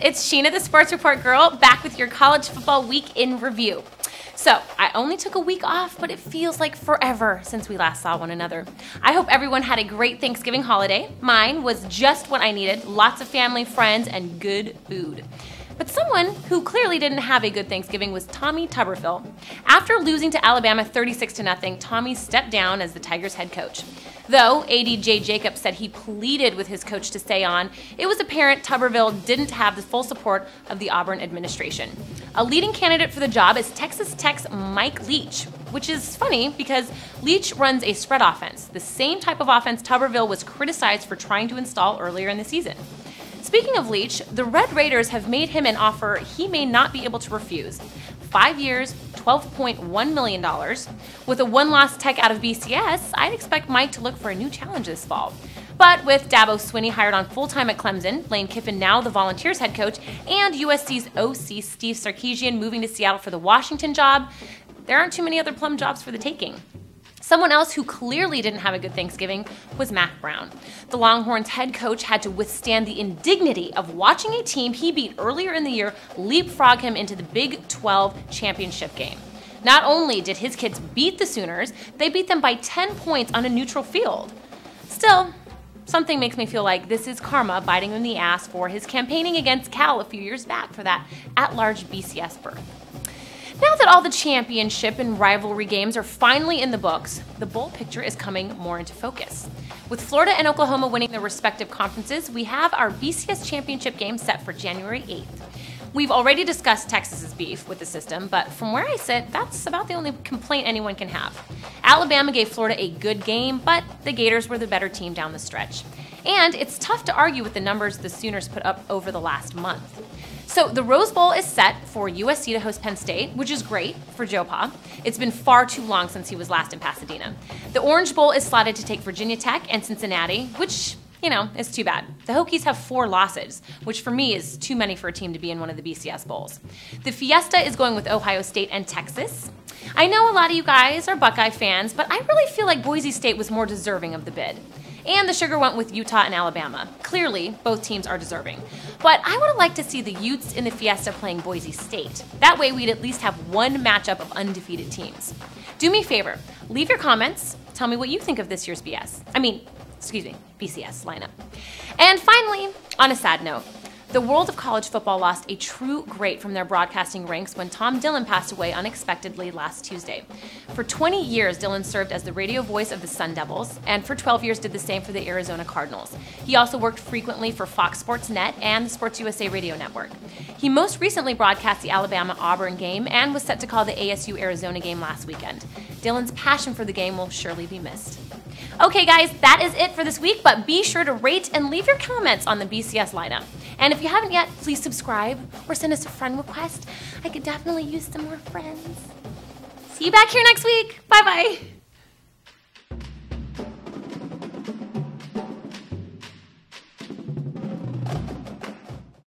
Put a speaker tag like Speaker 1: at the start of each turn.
Speaker 1: it's Sheena the Sports Report Girl back with your college football week in review. So, I only took a week off, but it feels like forever since we last saw one another. I hope everyone had a great Thanksgiving holiday. Mine was just what I needed, lots of family, friends, and good food. But someone who clearly didn't have a good Thanksgiving was Tommy Tuberville. After losing to Alabama 36-0, Tommy stepped down as the Tigers head coach. Though AD Jacobs said he pleaded with his coach to stay on, it was apparent Tuberville didn't have the full support of the Auburn administration. A leading candidate for the job is Texas Tech's Mike Leach, which is funny because Leach runs a spread offense, the same type of offense Tuberville was criticized for trying to install earlier in the season. Speaking of Leach, the Red Raiders have made him an offer he may not be able to refuse. 5 years, $12.1 million. With a one-loss Tech out of BCS, I'd expect Mike to look for a new challenge this fall. But with Dabo Swinney hired on full-time at Clemson, Lane Kiffin now the Volunteers head coach, and USC's OC Steve Sarkisian moving to Seattle for the Washington job, there aren't too many other plum jobs for the taking. Someone else who clearly didn't have a good Thanksgiving was Mack Brown. The Longhorns head coach had to withstand the indignity of watching a team he beat earlier in the year leapfrog him into the Big 12 championship game. Not only did his kids beat the Sooners, they beat them by 10 points on a neutral field. Still, something makes me feel like this is karma biting him in the ass for his campaigning against Cal a few years back for that at-large BCS berth. Now that all the championship and rivalry games are finally in the books, the bowl picture is coming more into focus. With Florida and Oklahoma winning their respective conferences, we have our BCS championship game set for January 8th. We've already discussed Texas's beef with the system, but from where I sit, that's about the only complaint anyone can have. Alabama gave Florida a good game, but the Gators were the better team down the stretch. And it's tough to argue with the numbers the Sooners put up over the last month. So the Rose Bowl is set for USC to host Penn State, which is great for Joe Pa. It's been far too long since he was last in Pasadena. The Orange Bowl is slotted to take Virginia Tech and Cincinnati, which, is too bad. The Hokies have 4 losses, which for me is too many for a team to be in one of the BCS bowls. The Fiesta is going with Ohio State and Texas. I know a lot of you guys are Buckeye fans, but I really feel like Boise State was more deserving of the bid. And the Sugar went with Utah and Alabama. Clearly, both teams are deserving. But I would have liked to see the Utes in the Fiesta playing Boise State. That way we'd at least have one matchup of undefeated teams. Do me a favor, leave your comments, tell me what you think of this year's BCS lineup. And finally, on a sad note, the world of college football lost a true great from their broadcasting ranks when Tom Dillon passed away unexpectedly last Tuesday. For 20 years, Dillon served as the radio voice of the Sun Devils, and for 12 years did the same for the Arizona Cardinals. He also worked frequently for Fox Sports Net and the Sports USA radio network. He most recently broadcast the Alabama-Auburn game and was set to call the ASU-Arizona game last weekend. Dillon's passion for the game will surely be missed. Okay guys, that is it for this week, but be sure to rate and leave your comments on the BCS lineup. And if you haven't yet, please subscribe or send us a friend request. I could definitely use some more friends. See you back here next week. Bye-bye.